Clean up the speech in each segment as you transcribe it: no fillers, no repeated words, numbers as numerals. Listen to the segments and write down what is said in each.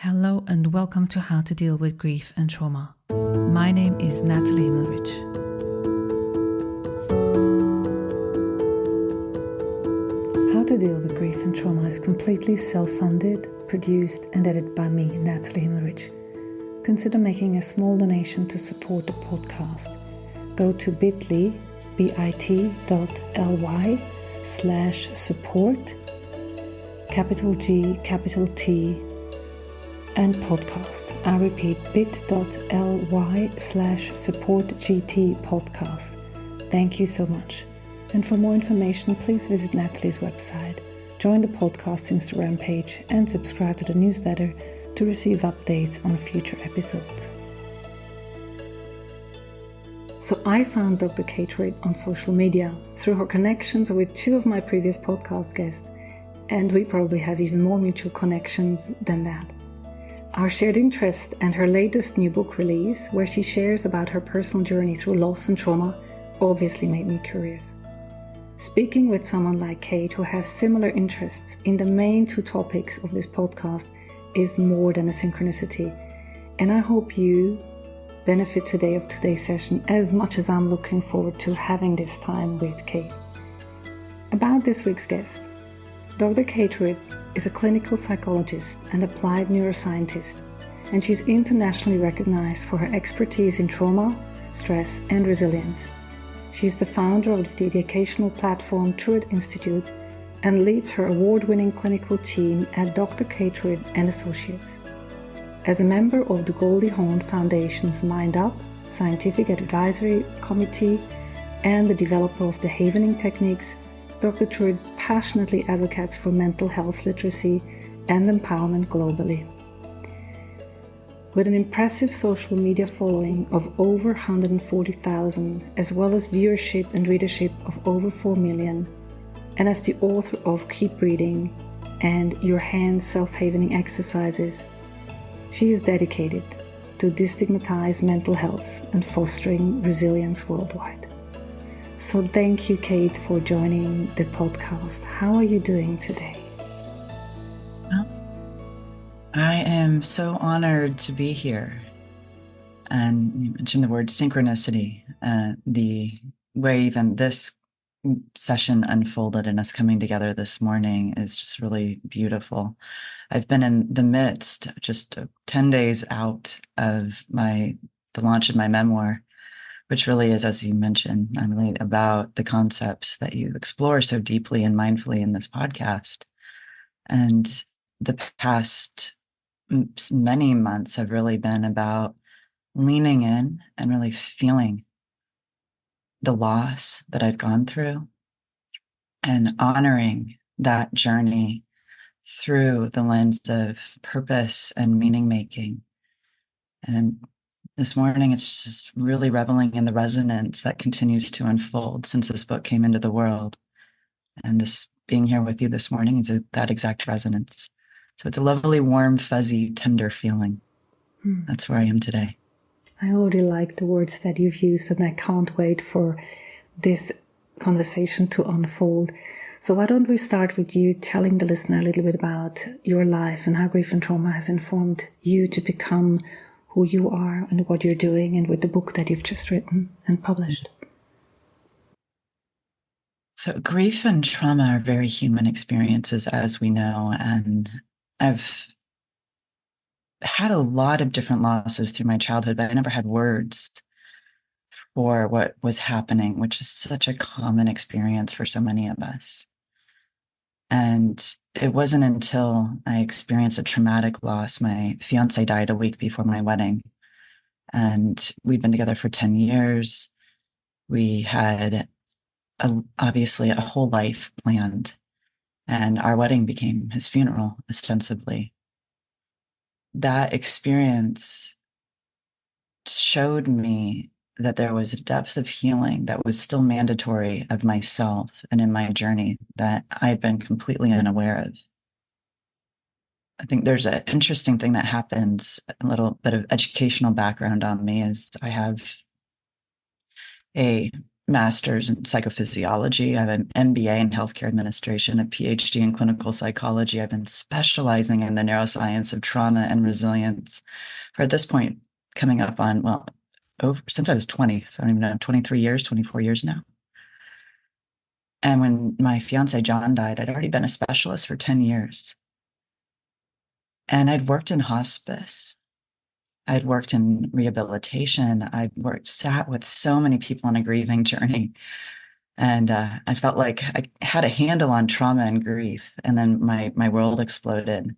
Hello and welcome to How to Deal with Grief and Trauma. My name is Natalie Himmelrich. How to Deal with Grief and Trauma is completely self-funded, produced and edited by me, Natalie Himmelrich. Consider making a small donation to support the podcast. Go to bit.ly/support, capital G, capital T, and podcast. I repeat, bit.ly/supportgt podcast. Thank you so much. And for more information, please visit Natalie's website, join the podcast Instagram page, and subscribe to the newsletter to receive updates on future episodes. So I found Dr. Truitt on social media through her connections with two of my previous podcast guests, and we probably have even more mutual connections than that. Our shared interest and her latest new book release, where she shares about her personal journey through loss and trauma, obviously made me curious. Speaking with someone like Kate, who has similar interests in the main two topics of this podcast, is more than a synchronicity. And I hope you benefit today of today's session as much as I'm looking forward to having this time with Kate. About this week's guest, Dr. Truitt is a clinical psychologist and applied neuroscientist, and she's internationally recognized for her expertise in trauma, stress, and resilience. She's the founder of the educational platform Truitt Institute and leads her award-winning clinical team at Dr. Truitt and Associates. As a member of the Goldie Hawn Foundation's Mind Up Scientific Advisory Committee and the developer of the Havening Techniques, Dr. Truitt passionately advocates for mental health literacy and empowerment globally. With an impressive social media following of over 140,000, as well as viewership and readership of over 4 million, and as the author of Keep Reading and Your Hands Self-Havening Exercises, she is dedicated to destigmatize mental health and fostering resilience worldwide. So thank you, Kate, for joining the podcast. How are you doing today? Well, I am so honored to be here. And you mentioned the word synchronicity. The way even this session unfolded and us coming together this morning is just really beautiful. I've been in the midst, just 10 days out of the launch of my memoir, which really is, as you mentioned, not really about the concepts that you explore so deeply and mindfully in this podcast. And the past many months have really been about leaning in and really feeling the loss that I've gone through and honoring that journey through the lens of purpose and meaning making. And this morning, it's just really reveling in the resonance that continues to unfold since this book came into the world. And this being here with you this morning is that exact resonance. So it's a lovely, warm, fuzzy, tender feeling. That's where I am today. I already like the words that you've used, and I can't wait for this conversation to unfold. So why don't we start with you telling the listener a little bit about your life and how grief and trauma has informed you to become who you are and what you're doing, and with the book that you've just written and published. So grief and trauma are very human experiences, as we know, and I've had a lot of different losses through my childhood, but I never had words for what was happening, which is such a common experience for so many of us. And it wasn't until I experienced a traumatic loss. My fiance died a week before my wedding, and we'd been together for 10 years. We had obviously a whole life planned, and our wedding became his funeral, ostensibly. That experience showed me that there was a depth of healing that was still mandatory of myself and in my journey that I had been completely unaware of. I think there's an interesting thing that happens, a little bit of educational background on me is I have a master's in psychophysiology. I have an MBA in healthcare administration, a PhD in clinical psychology. I've been specializing in the neuroscience of trauma and resilience for, at this point, coming up on, well, since I was 20, so I don't even know, 23 years, 24 years now. And when my fiance, John, died, I'd already been a specialist for 10 years. And I'd worked in hospice. I'd worked in rehabilitation. Sat with so many people on a grieving journey. And I felt like I had a handle on trauma and grief. And then my world exploded.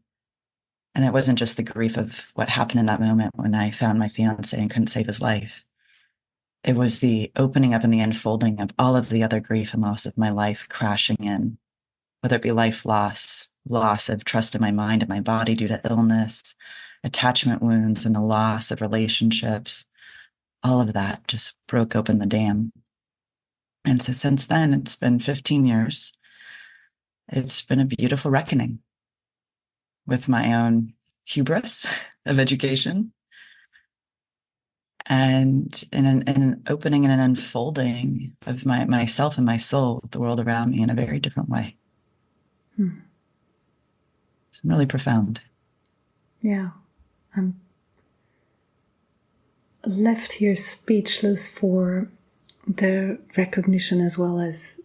And it wasn't just the grief of what happened in that moment when I found my fiance and couldn't save his life. It was the opening up and the unfolding of all of the other grief and loss of my life crashing in, whether it be life loss, loss of trust in my mind and my body due to illness, attachment wounds, and the loss of relationships. All of that just broke open the dam. And so since then, it's been 15 years. It's been a beautiful reckoning with my own hubris of education and in an opening and an unfolding of myself and my soul with the world around me in a very different way. It's really profound. Yeah. I'm left here speechless for the recognition, as well as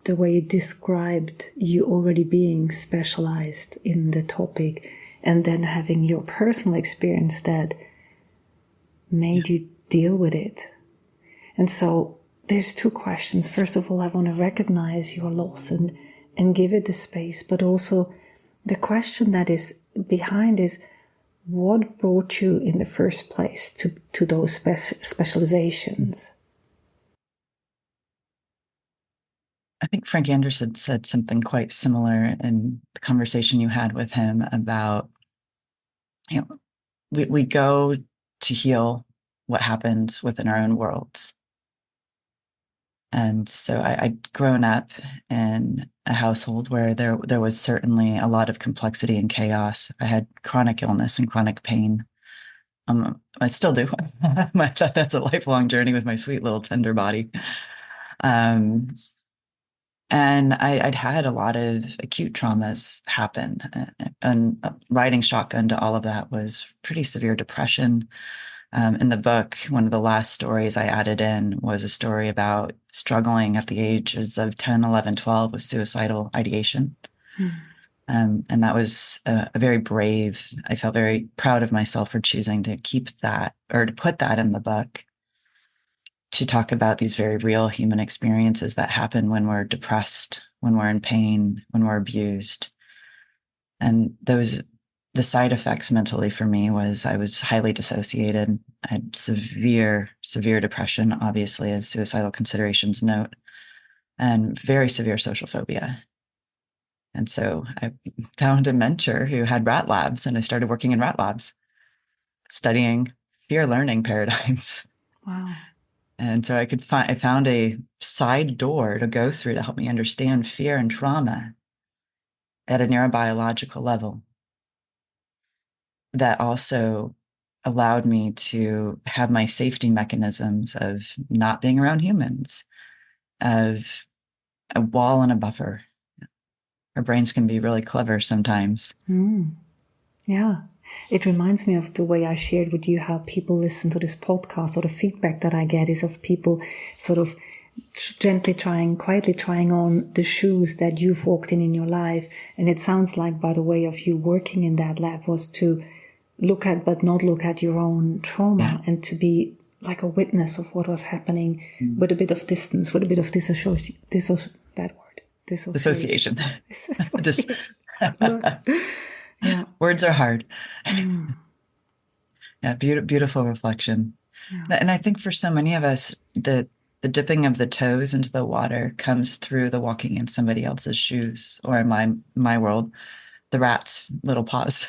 the way you described you already being specialized in the topic, and then having your personal experience that made you deal with it. And so there's two questions. First of all, I want to recognize your loss and give it the space, but also the question that is behind is, what brought you in the first place to those specializations? I think Frank Anderson said something quite similar in the conversation you had with him about, we go to heal what happens within our own worlds. And so I'd grown up in a household where there was certainly a lot of complexity and chaos. I had chronic illness and chronic pain. I still do. That's a lifelong journey with my sweet little tender body. And I'd had a lot of acute traumas happen, and riding shotgun to all of that was pretty severe depression. In the book, one of the last stories I added in was a story about struggling at the ages of 10, 11, 12 with suicidal ideation. And that was a very brave, I felt very proud of myself for choosing to keep that, or to put that in the book, to talk about these very real human experiences that happen when we're depressed, when we're in pain, when we're abused. And the side effects mentally for me was I was highly dissociated. I had severe, severe depression, obviously, as suicidal considerations note, and very severe social phobia. And so I found a mentor who had rat labs, and I started working in rat labs, studying fear learning paradigms. Wow. And so I found a side door to go through to help me understand fear and trauma at a neurobiological level that also allowed me to have my safety mechanisms of not being around humans, of a wall and a buffer. Our brains can be really clever sometimes. Yeah. It reminds me of the way I shared with you how people listen to this podcast, or the feedback that I get is of people sort of gently quietly trying on the shoes that you've walked in your life. And it sounds like, by the way of you working in that lab, was to look at, but not look at your own trauma, and to be like a witness of what was happening with a bit of distance, with a bit of dissociation. Yeah. Words are hard. Yeah, beautiful reflection. Yeah. And I think for so many of us, the dipping of the toes into the water comes through the walking in somebody else's shoes, or in my world, the rat's little paws.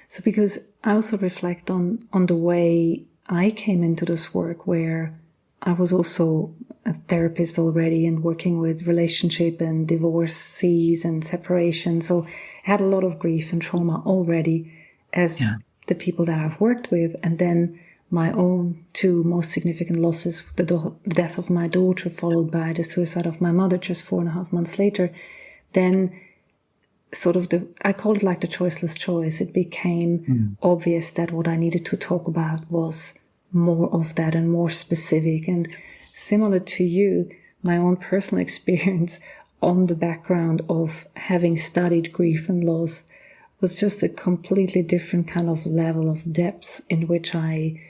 So because I also reflect on the way I came into this work, where I was also a therapist already and working with relationship and divorces and separation. So I had a lot of grief and trauma already as the people that I've worked with. And then my own two most significant losses, the death of my daughter followed by the suicide of my mother just 4.5 months later, then sort of I call it like the choiceless choice. It became obvious that what I needed to talk about was more of that and more specific. And similar to you, my own personal experience on the background of having studied grief and loss was just a completely different kind of level of depth in which I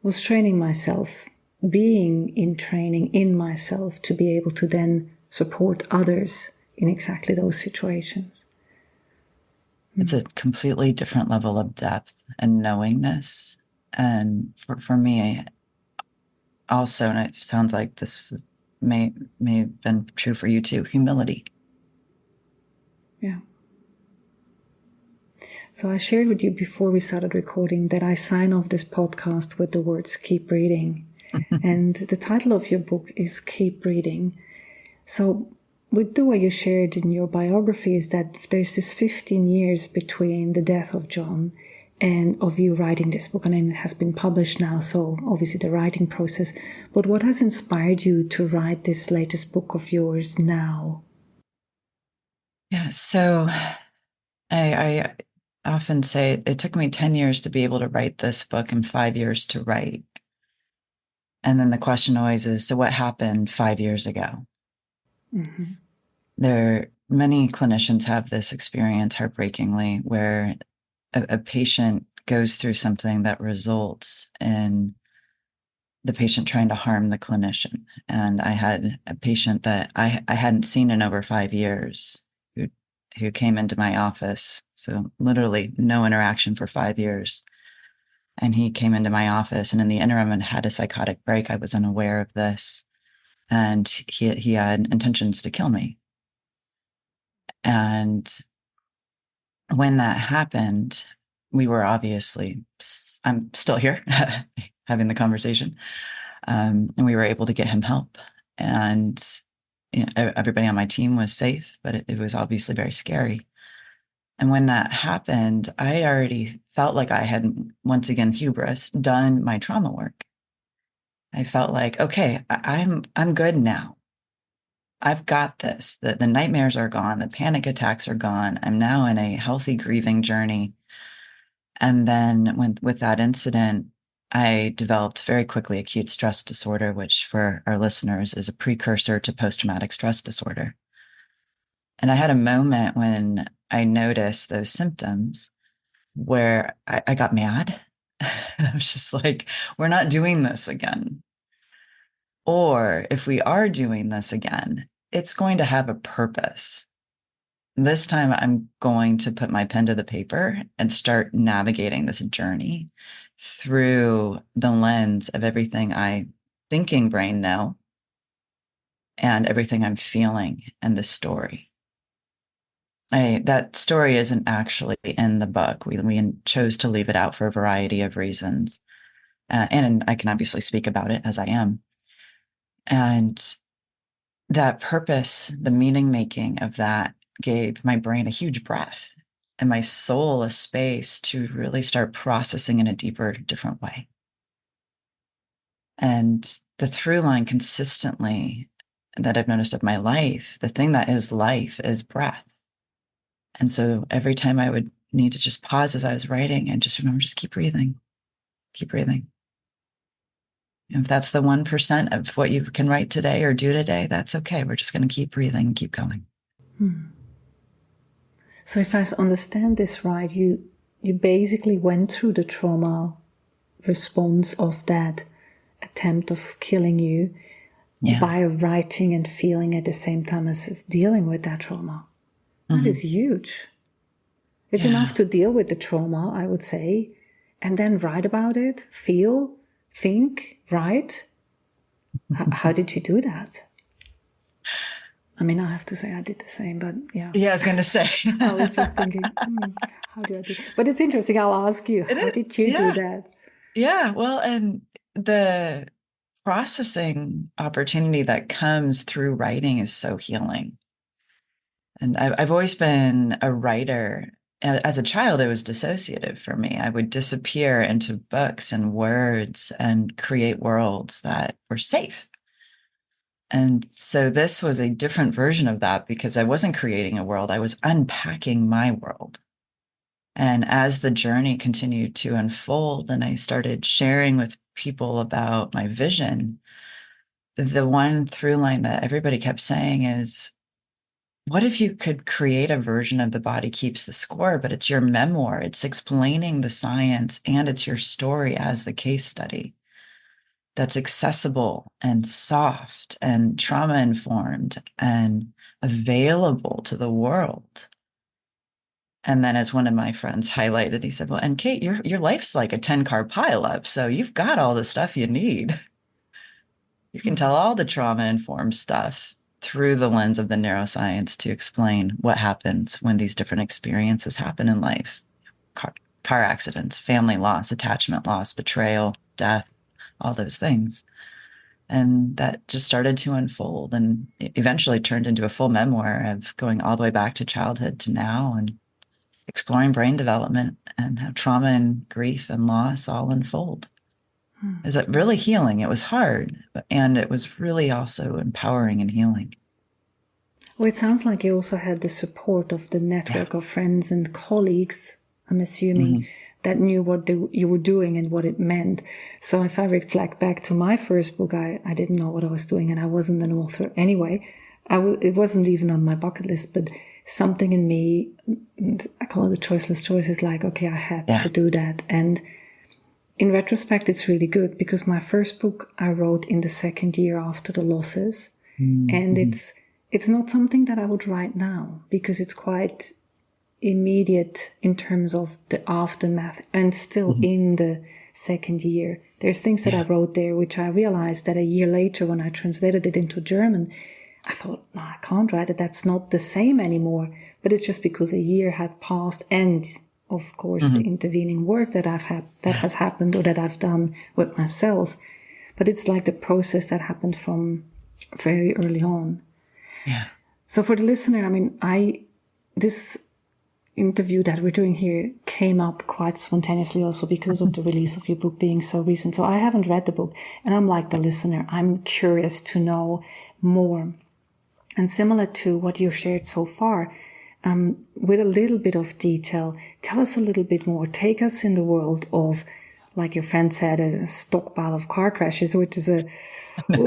was training myself, being in training in myself to be able to then support others in exactly those situations. It's a completely different level of depth and knowingness. And for me also, and it sounds like this may have been true for you too, humility. Yeah. So I shared with you before we started recording that I sign off this podcast with the words keep reading. And the title of your book is Keep Reading. So with the way you shared in your biography is that there's this 15 years between the death of John and of you writing this book, and it has been published now, so obviously the writing process. But what has inspired you to write this latest book of yours now? Yeah, so I often say it took me 10 years to be able to write this book and 5 years to write. And then the question always is, so what happened 5 years ago? Mm-hmm. Many clinicians have this experience, heartbreakingly, where a patient goes through something that results in the patient trying to harm the clinician. And I had a patient that I hadn't seen in over 5 years who came into my office. So literally no interaction for 5 years. And he came into my office, and in the interim and had a psychotic break. I was unaware of this. And he had intentions to kill me. And when that happened, we were obviously, I'm still here having the conversation. And we were able to get him help. And everybody on my team was safe, but it was obviously very scary. And when that happened, I already felt like I had, once again, hubris, done my trauma work. I felt like, okay, I'm good now. I've got this. The nightmares are gone. The panic attacks are gone. I'm now in a healthy grieving journey. And then with that incident, I developed very quickly acute stress disorder, which for our listeners is a precursor to post-traumatic stress disorder. And I had a moment when I noticed those symptoms where I got mad. And I was just like, we're not doing this again. Or if we are doing this again, it's going to have a purpose. This time I'm going to put my pen to the paper and start navigating this journey through the lens of everything I thinking brain know and everything I'm feeling and the story. That story isn't actually in the book. We chose to leave it out for a variety of reasons. And I can obviously speak about it as I am. And that purpose, the meaning making of that gave my brain a huge breath and my soul a space to really start processing in a deeper, different way. And the through line consistently that I've noticed of my life, the thing that is life is breath. And so every time I would need to just pause as I was writing and just remember, just keep breathing, keep breathing. If that's the 1% of what you can write today or do today, that's okay. We're just going to keep breathing and keep going. So if I understand this right, you basically went through the trauma response of that attempt of killing you by writing and feeling at the same time as dealing with that trauma. That is huge. It's enough to deal with the trauma, I would say, and then write about it, feel, think, write. How did you do that? I mean, I have to say I did the same, but yeah. Yeah, I was going to say. I was just thinking, how do I do? But it's interesting. I'll ask you, how did you do that? Yeah, well, and the processing opportunity that comes through writing is so healing. And I've always been a writer as a child, it was dissociative for me. I would disappear into books and words and create worlds that were safe. And so this was a different version of that because I wasn't creating a world, I was unpacking my world. And as the journey continued to unfold and I started sharing with people about my vision, the one through line that everybody kept saying is, what if you could create a version of The Body Keeps the Score, but it's your memoir, it's explaining the science, and it's your story as the case study that's accessible and soft and trauma informed and available to the world. And then, as one of my friends highlighted, he said, well, and Kate, your life's like a 10-car pileup, so you've got all the stuff you need. You can tell all the trauma informed stuff through the lens of the neuroscience to explain what happens when these different experiences happen in life. Car accidents, family loss, attachment loss, betrayal, death, all those things. And that just started to unfold and eventually turned into a full memoir of going all the way back to childhood to now and exploring brain development and how trauma and grief and loss all unfold. Is it really healing? It was hard, and it was really also empowering and healing. Well, it sounds like you also had the support of the network of friends and colleagues, I'm assuming, that knew what you were doing and what it meant. So if I reflect back to my first book, I didn't know what I was doing, and I wasn't an author anyway. It wasn't even on my bucket list, but something in me, I call it the choiceless choice, is like, okay, I had to do that. And in retrospect, it's really good because my first book I wrote in the second year after the losses. And it's not something that I would write now because it's quite immediate in terms of the aftermath and still in the second year. There's things that I wrote there which I realized that a year later when I translated it into German, I thought, no, I can't write it. That's not the same anymore. But it's just because a year had passed and, of course, the intervening work that has happened or that I've done with myself. But it's like the process that happened from very early on. Yeah. So for the listener, I mean, this interview that we're doing here came up quite spontaneously also because of the release of your book being so recent. So I haven't read the book, and I'm like the listener. I'm curious to know more. And similar to what you shared so far, with a little bit of detail, tell us a little bit more. Take us in the world of, like your friend said, a stockpile of car crashes, which is a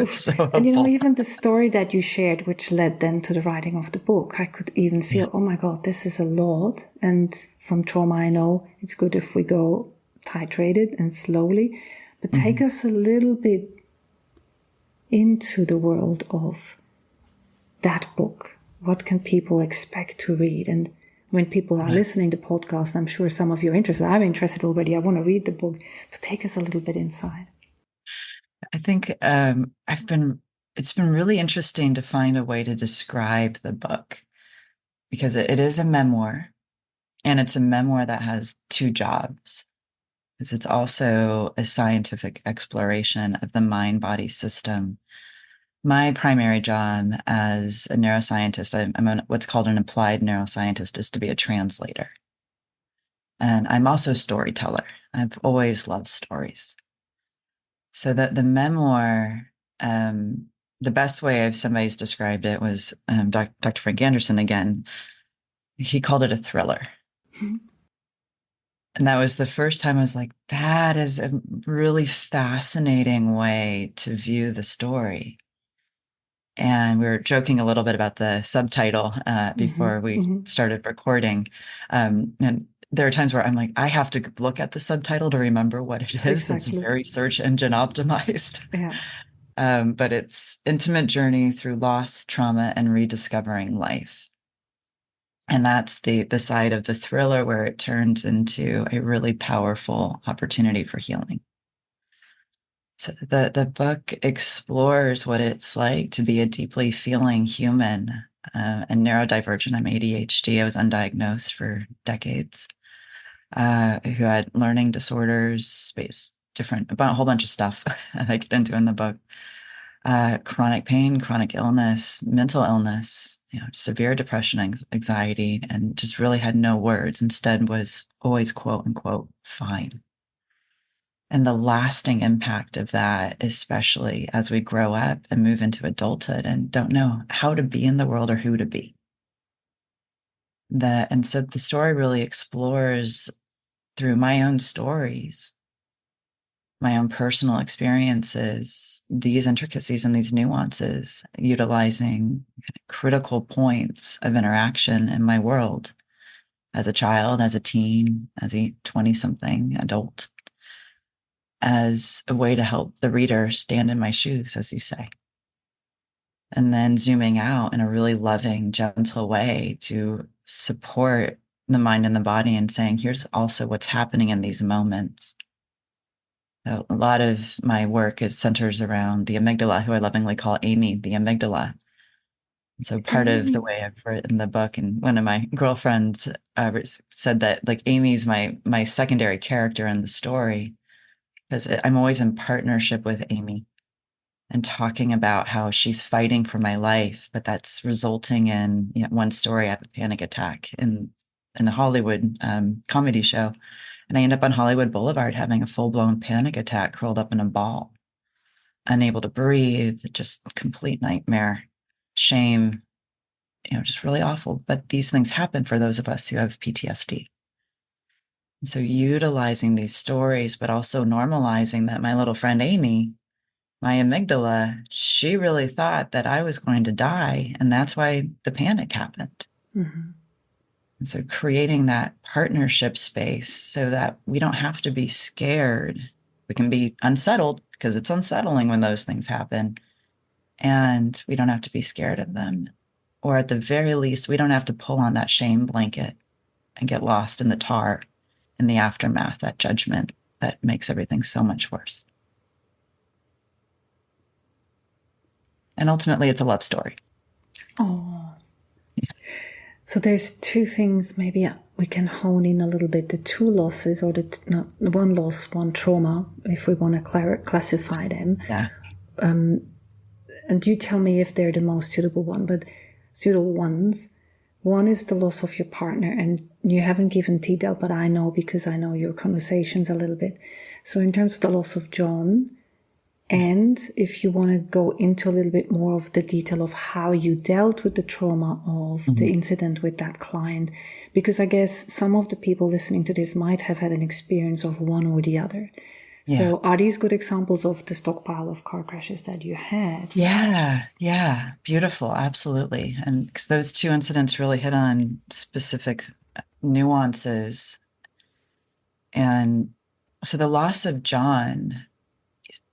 So and even the story that you shared, which led then to the writing of the book, I could even feel, oh my God, this is a lot. And from trauma, I know it's good if we go titrated and slowly, but take us a little bit into the world of that book. What can people expect to read? And when people are listening to podcasts, I'm sure some of you are interested. I'm interested already. I want to read the book, but take us a little bit inside. I think it's been really interesting to find a way to describe the book because it is a memoir, and it's a memoir that has two jobs. Because it's also a scientific exploration of the mind-body system. My primary job as a neuroscientist, I'm what's called an applied neuroscientist, is to be a translator. And I'm also a storyteller. I've always loved stories. So the memoir, the best way of somebody's described it was Dr. Frank Anderson again. He called it a thriller. And that was the first time I was like, that is a really fascinating way to view the story. And we were joking a little bit about the subtitle before we started recording. And there are times where I'm like, I have to look at the subtitle to remember what it is. Exactly. It's very search engine optimized. Yeah. But it's intimate journey through loss, trauma, and rediscovering life. And that's the side of the thriller where it turns into a really powerful opportunity for healing. So the book explores what it's like to be a deeply feeling human and neurodivergent. I'm ADHD. I was undiagnosed for decades, who had learning disorders, about a whole bunch of stuff that I get into in the book. chronic pain, chronic illness, mental illness, severe depression, anxiety, and just really had no words. Instead was always quote unquote fine. And the lasting impact of that, especially as we grow up and move into adulthood and don't know how to be in the world or who to be. And so the story really explores through my own stories, my own personal experiences, these intricacies and these nuances, utilizing critical points of interaction in my world as a child, as a teen, as a 20-something adult, as a way to help the reader stand in my shoes, as you say. And then zooming out in a really loving, gentle way to support the mind and the body and saying, here's also what's happening in these moments. A lot of my work centers around the amygdala, who I lovingly call Amy, the amygdala. And so part of the way I've written the book, and one of my girlfriends said that like Amy's my secondary character in the story, because I'm always in partnership with Amy and talking about how she's fighting for my life, but that's resulting in one story. I have a panic attack in a Hollywood comedy show. And I end up on Hollywood Boulevard having a full-blown panic attack, curled up in a ball, unable to breathe, just complete nightmare, shame, just really awful. But these things happen for those of us who have PTSD. And so utilizing these stories, but also normalizing that my little friend Amy, my amygdala, she really thought that I was going to die. And that's why the panic happened. Mm-hmm. And so creating that partnership space so that we don't have to be scared. We can be unsettled because it's unsettling when those things happen. And we don't have to be scared of them. Or at the very least, we don't have to pull on that shame blanket and get lost in the tar, in the aftermath, that judgment that makes everything so much worse. And ultimately, it's a love story. Oh. Yeah. So there's two things maybe we can hone in a little bit. The two losses, or the one loss, one trauma, if we want to classify them. Yeah. And you tell me if they're the most suitable ones. One is the loss of your partner, and you haven't given detail, but I know because I know your conversations a little bit. So in terms of the loss of John, and if you want to go into a little bit more of the detail of how you dealt with the trauma of the incident with that client, because I guess some of the people listening to this might have had an experience of one or the other. Yeah. So are these good examples of the stockpile of car crashes that you had? Yeah. Beautiful. Absolutely. And because those two incidents really hit on specific nuances. And so the loss of John,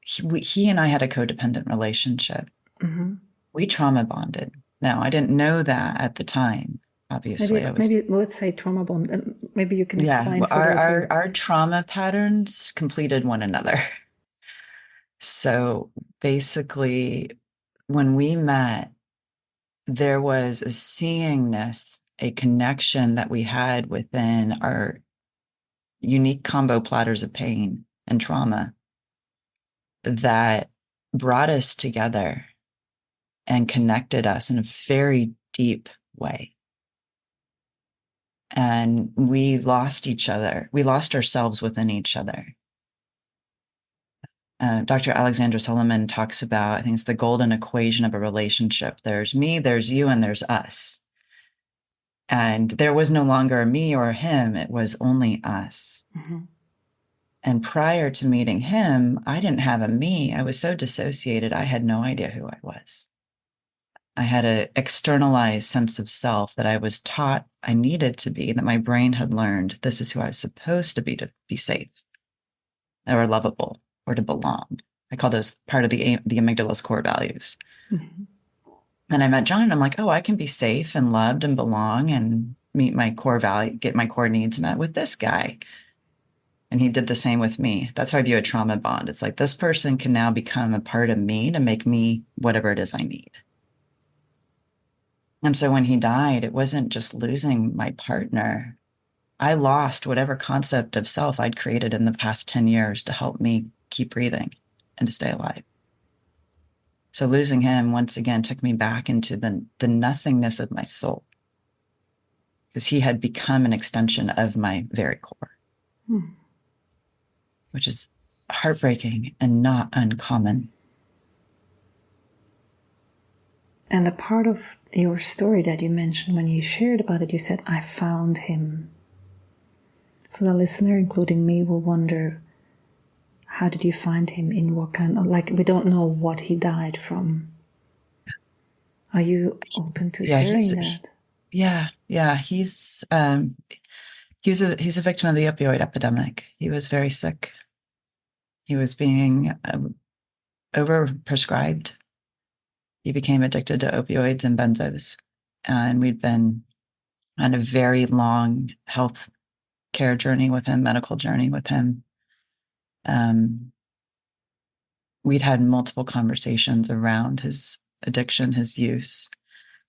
he and I had a codependent relationship. Mm-hmm. We trauma bonded. Now, I didn't know that at the time. Obviously, maybe let's say trauma bond, and maybe you can explain for those our trauma patterns completed one another. So basically, when we met, there was a seeingness, a connection that we had within our unique combo platters of pain and trauma that brought us together and connected us in a very deep way. And we lost each other. We lost ourselves within each other. Dr. Alexandra Solomon talks about, I think it's the golden equation of a relationship. There's me, there's you, and there's us. And there was no longer a me or a him. It was only us. Mm-hmm. And prior to meeting him, I didn't have a me. I was so dissociated, I had no idea who I was. I had an externalized sense of self that I was taught I needed to be, that my brain had learned this is who I was supposed to be safe or lovable or to belong. I call those part of the amygdala's core values. Mm-hmm. And I met John and I'm like, oh, I can be safe and loved and belong and meet my core value, get my core needs met with this guy. And he did the same with me. That's how I view a trauma bond. It's like this person can now become a part of me to make me whatever it is I need. And so when he died, it wasn't just losing my partner. I lost whatever concept of self I'd created in the past 10 years to help me keep breathing and to stay alive. So losing him once again took me back into the nothingness of my soul, because he had become an extension of my very core, which is heartbreaking and not uncommon. And a part of your story that you mentioned when you shared about it, you said, I found him. So the listener, including me, will wonder, how did you find him? In what kind of, like, we don't know what he died from. Are you open to sharing that? Yeah. He's a victim of the opioid epidemic. He was very sick. He was being overprescribed. He became addicted to opioids and benzos. And we'd been on a very long health care journey with him, medical journey with him. We'd had multiple conversations around his addiction, his use.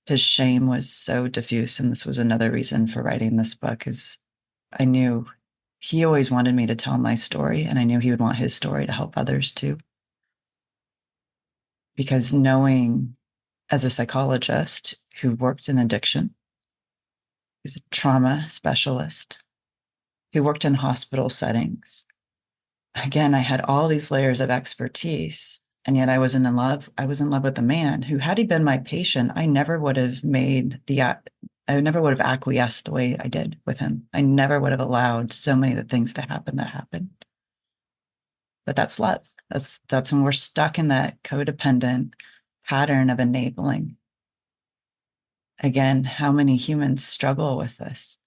His shame was so diffuse. And this was another reason for writing this book, is I knew he always wanted me to tell my story, and I knew he would want his story to help others too. Because knowing, as a psychologist who worked in addiction, who's a trauma specialist, who worked in hospital settings, again, I had all these layers of expertise, and yet I was in love. I was in love with a man who, had he been my patient, I never would have acquiesced the way I did with him. I never would have allowed so many of the things to happen that happened. But that's love. That's when we're stuck in that codependent pattern of enabling. Again, how many humans struggle with this?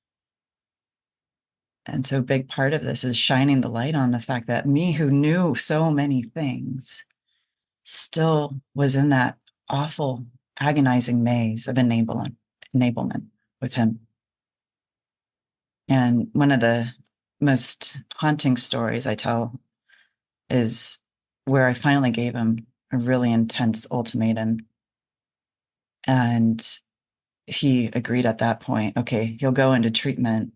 And so a big part of this is shining the light on the fact that me, who knew so many things, still was in that awful, agonizing maze of enablement with him. And one of the most haunting stories I tell is where I finally gave him a really intense ultimatum. And he agreed at that point, okay, he'll go into treatment,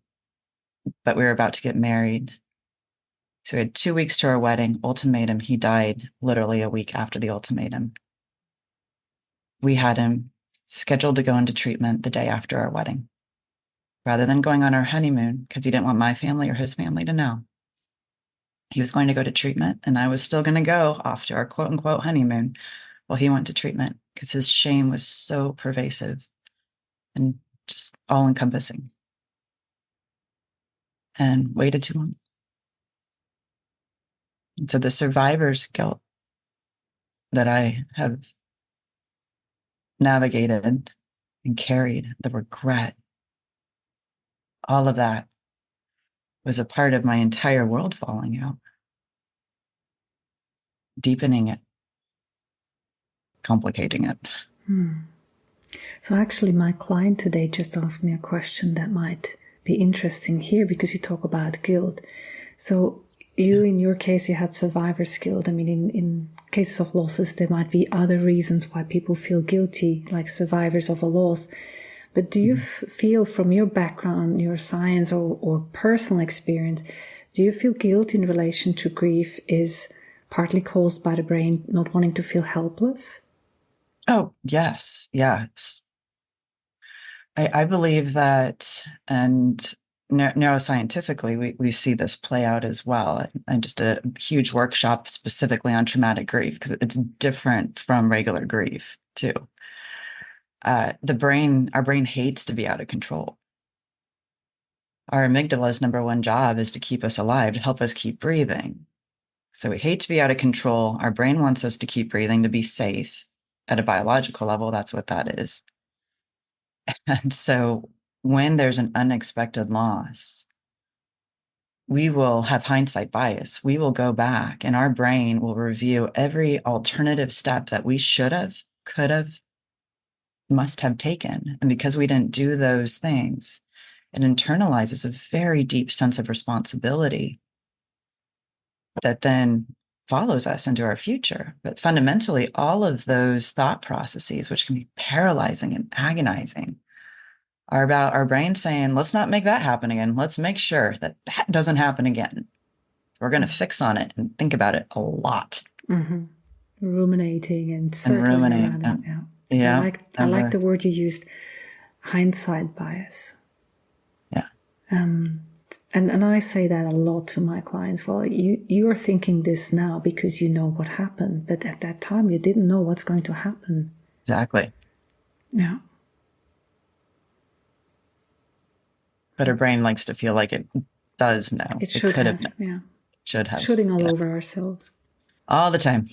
but we were about to get married. So we had 2 weeks to our wedding. Ultimatum, he died literally a week after the ultimatum. We had him scheduled to go into treatment the day after our wedding, rather than going on our honeymoon, because he didn't want my family or his family to know. He was going to go to treatment, and I was still going to go off to our quote unquote honeymoon while he went to treatment, because his shame was so pervasive and just all encompassing, and waited too long. And so the survivor's guilt that I have navigated and carried, the regret, all of that was a part of my entire world falling out, deepening it, complicating it. So actually, my client today just asked me a question that might be interesting here, because you talk about guilt. So you, in your case, you had survivor's guilt. I mean, in cases of losses, there might be other reasons why people feel guilty, like survivors of a loss. But do you feel, from your background, your science or personal experience, do you feel guilt in relation to grief is partly caused by the brain not wanting to feel helpless? Oh, yes. Yeah. I believe that, and neuroscientifically, we see this play out as well. I just did a huge workshop specifically on traumatic grief, because it's different from regular grief too. Our brain hates to be out of control. Our amygdala's number one job is to keep us alive, to help us keep breathing. So we hate to be out of control. Our brain wants us to keep breathing, to be safe. At a biological level, that's what that is. And so when there's an unexpected loss, we will have hindsight bias. We will go back, and our brain will review every alternative step that we should have, could have, must have taken. And because we didn't do those things, it internalizes a very deep sense of responsibility that then follows us into our future. But fundamentally, all of those thought processes, which can be paralyzing and agonizing, are about our brain saying, let's not make that happen again. Let's make sure that that doesn't happen again. We're going to fix on it and think about it a lot. Mm-hmm. ruminating and and circling ruminate. around it. And, Yeah. yeah. I like the word you used, hindsight bias. Yeah. And I say that a lot to my clients. Well, you are thinking this now because you know what happened, but at that time you didn't know what's going to happen. Exactly. Yeah. But our brain likes to feel like it does know. It It should could have have. known. Yeah. Should have. Shooting all Yeah. over ourselves. All the time.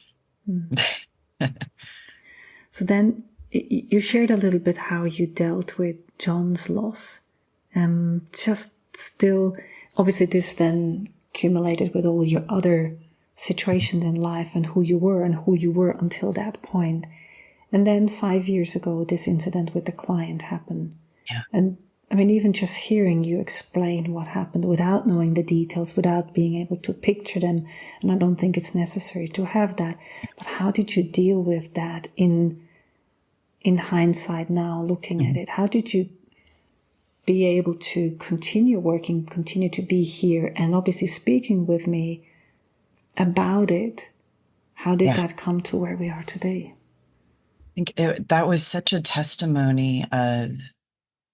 So then you shared a little bit how you dealt with John's loss. Just still, obviously this then accumulated with all your other situations in life and who you were until that point. And then 5 years ago, this incident with the client happened. Yeah. And I mean, even just hearing you explain what happened without knowing the details, without being able to picture them, and I don't think it's necessary to have that. But how did you deal with that in hindsight now, looking at it? How did you be able to continue working, continue to be here, and obviously speaking with me about it? How did that come to where we are today? I think that was such a testimony of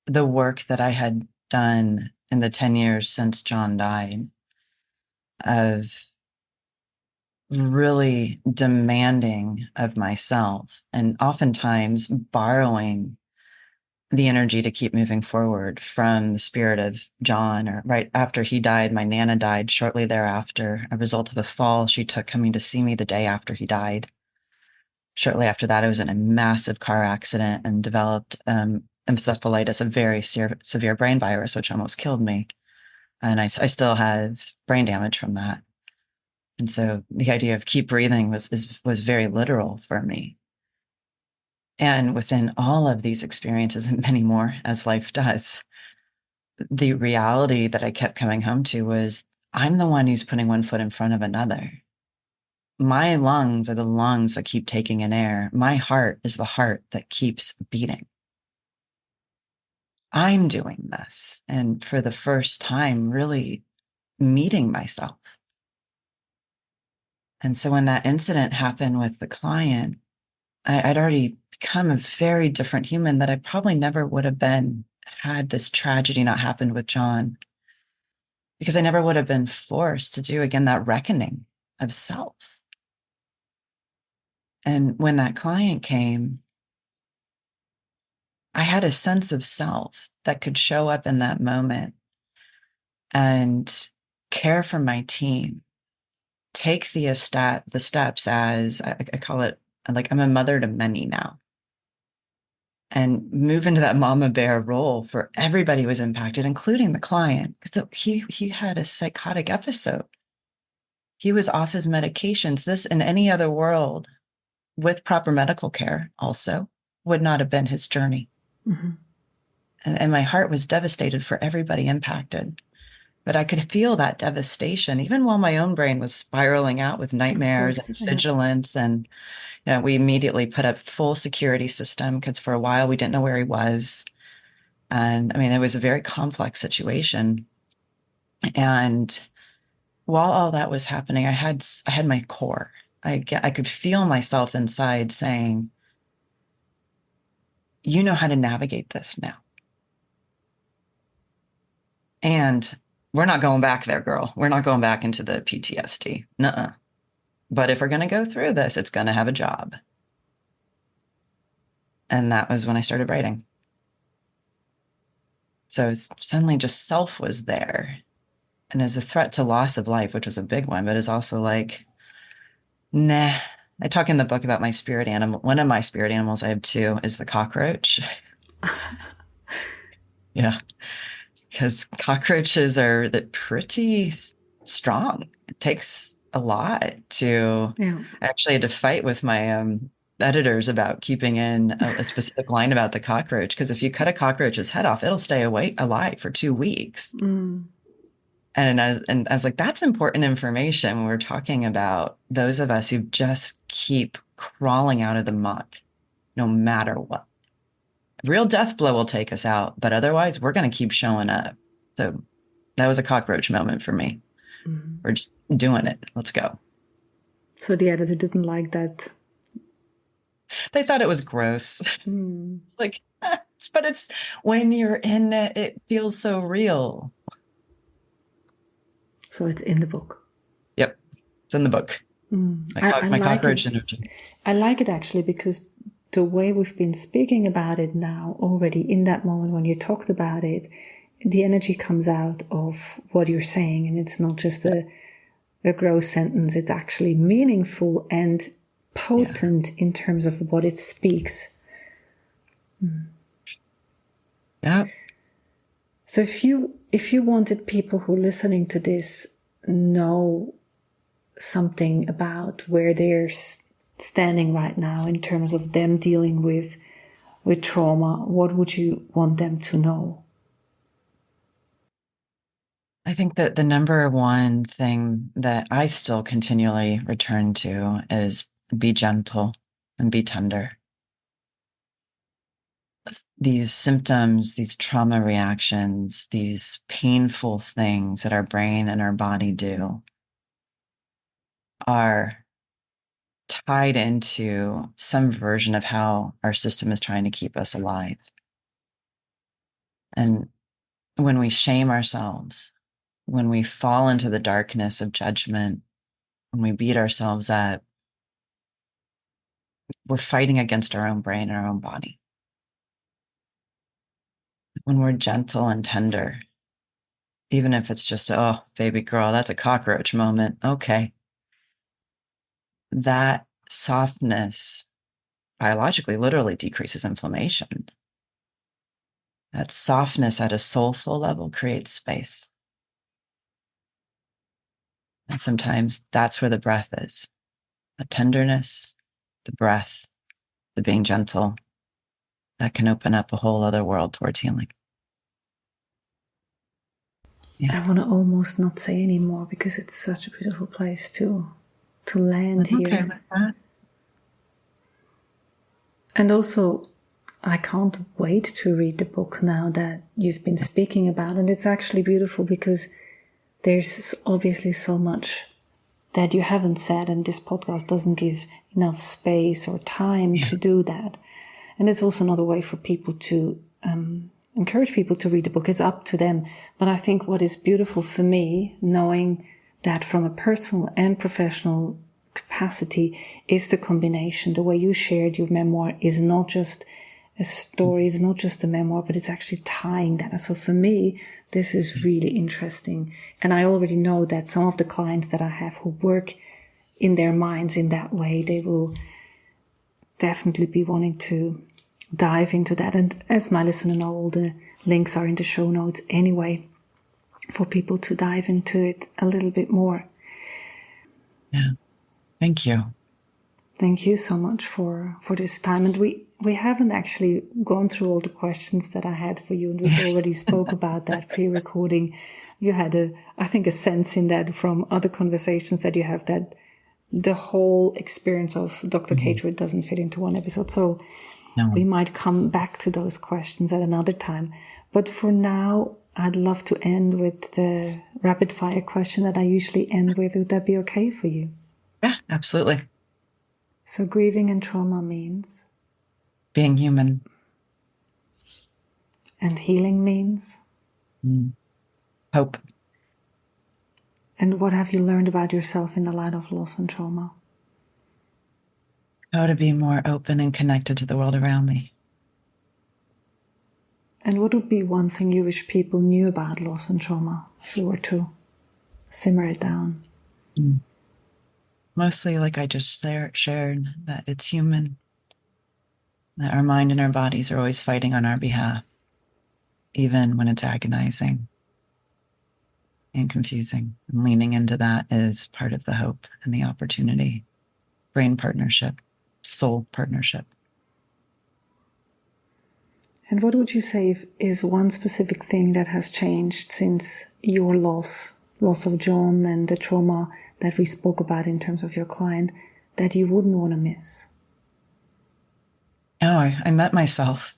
the work that I had done in the 10 years since John died, of really demanding of myself and oftentimes borrowing the energy to keep moving forward from the spirit of John. Or right after he died, my Nana died shortly thereafter, a result of a fall she took coming to see me the day after he died. Shortly after that, I was in a massive car accident and developed encephalitis, a very severe brain virus, which almost killed me. And I still have brain damage from that. And so the idea of keep breathing was very literal for me. And within all of these experiences and many more, as life does, the reality that I kept coming home to was I'm the one who's putting one foot in front of another. My lungs are the lungs that keep taking in air. My heart is the heart that keeps beating. I'm doing this. And for the first time, really meeting myself. And so when that incident happened with the client, I'd already become a very different human that I probably never would have been had this tragedy not happened with John, because I never would have been forced to do again that reckoning of self. And when that client came, I had a sense of self that could show up in that moment and care for my team, take the steps as I call it, like I'm a mother to many now, and move into that mama bear role for everybody who was impacted, including the client, because he had a psychotic episode. He was off his medications. This in any other world with proper medical care also would not have been his journey. Mm-hmm. And my heart was devastated for everybody impacted. But I could feel that devastation, even while my own brain was spiraling out with nightmares and vigilance. And we immediately put up full security system because for a while we didn't know where he was. And I mean, it was a very complex situation. And while all that was happening, I had my core. I could feel myself inside saying, you know how to navigate this now. And we're not going back there, girl. We're not going back into the PTSD. Nuh-uh. But if we're going to go through this, it's going to have a job. And that was when I started writing. So it's suddenly just self was there. And it was a threat to loss of life, which was a big one, but it's also like, nah. I talk in the book about my spirit animal. One of my spirit animals, I have two, is the cockroach. Yeah. Because cockroaches are pretty strong. It takes a lot to actually had to fight with my editors about keeping in a specific line about the cockroach. Because if you cut a cockroach's head off, it'll stay alive for 2 weeks. Mm. And I was like, that's important information when we're talking about those of us who just keep crawling out of the muck, no matter what. Real death blow will take us out, but otherwise we're going to keep showing up. So that was a cockroach moment for me. Mm-hmm. We're just doing it. Let's go. So the editor didn't like that They thought it was gross. Mm. It's like, but it's when you're in it, it feels so real. So it's in the book. Yep, it's in the book. I My like cockroach it. energy. I like it actually because the way we've been speaking about it now already in that moment when you talked about it, the energy comes out of what you're saying, and it's not just a gross sentence. It's actually meaningful and potent in terms of what it speaks. Yeah. So if you wanted people who are listening to this know something about where they're standing right now in terms of them dealing with trauma, what would you want them to know? I think that the number one thing that I still continually return to is be gentle and be tender. These symptoms, these trauma reactions, these painful things that our brain and our body do are tied into some version of how our system is trying to keep us alive. And when we shame ourselves, when we fall into the darkness of judgment, when we beat ourselves up, we're fighting against our own brain and our own body. When we're gentle and tender, even if it's just, oh, baby girl, that's a cockroach moment. Okay. That softness biologically literally decreases inflammation. That softness at a soulful level creates space. And sometimes that's where the breath is. The tenderness, the breath, the being gentle, that can open up a whole other world towards healing. Yeah. I want to almost not say anymore because it's such a beautiful place to land I'm okay here. with that. And also, I can't wait to read the book now that you've been speaking about. And it's actually beautiful because there's obviously so much that you haven't said, and this podcast doesn't give enough space or time to do that. And it's also not a way for people to encourage people to read the book. It's up to them. But I think what is beautiful for me, knowing that from a personal and professional capacity, is the combination. The way you shared your memoir is not just a story, it's not just a memoir, but it's actually tying that. So for me, this is really interesting. And I already know that some of the clients that I have who work in their minds in that way, they will definitely be wanting to dive into that. And as my listener know, all the links are in the show notes anyway for people to dive into it a little bit more. Yeah. Thank you. Thank you so much for this time. And we haven't actually gone through all the questions that I had for you, and we've already spoke about that pre-recording. You had I think a sense in that from other conversations that you have, that the whole experience of Dr. Truitt doesn't fit into one episode. So we might come back to those questions at another time. But for now, I'd love to end with the rapid fire question that I usually end with. Would that be okay for you? Yeah, absolutely. So grieving and trauma means? Being human. And healing means? Hope. And what have you learned about yourself in the light of loss and trauma? How to be more open and connected to the world around me. And what would be one thing you wish people knew about loss and trauma if you were to simmer it down? Mostly, like I just shared, that it's human, that our mind and our bodies are always fighting on our behalf, even when it's agonizing and confusing. And leaning into that is part of the hope and the opportunity. Brain partnership, soul partnership. And what would you say is one specific thing that has changed since your loss of John and the trauma that we spoke about in terms of your client, that you wouldn't want to miss? Oh, I met myself.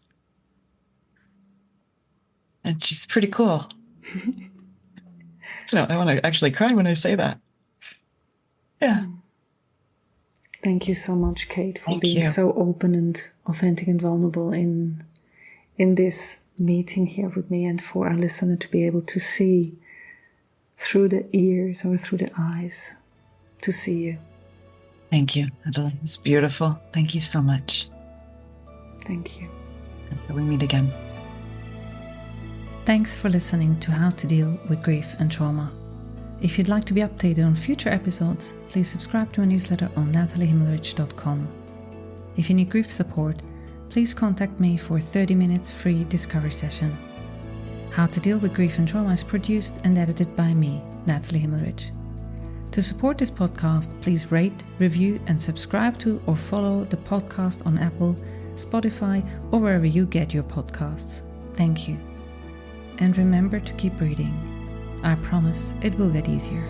And she's pretty cool. I want to actually cry when I say that. Yeah. Thank you so much, Kate, for Thank being you. so open and authentic and vulnerable in this meeting here with me, and for our listener to be able to see through the ears or through the eyes, to see you. Thank you, Natalie. It's beautiful. Thank you so much. Thank you. Until we meet again. Thanks for listening to How to Deal with Grief and Trauma. If you'd like to be updated on future episodes, please subscribe to my newsletter on nataliehimmelrich.com. If you need grief support, please contact me for a 30 minutes free discovery session. How to Deal with Grief and Trauma is produced and edited by me, Natalie Himmelrich. To support this podcast, please rate, review, and subscribe to or follow the podcast on Apple, Spotify, or wherever you get your podcasts. Thank you. And remember to keep breathing. I promise it will get easier.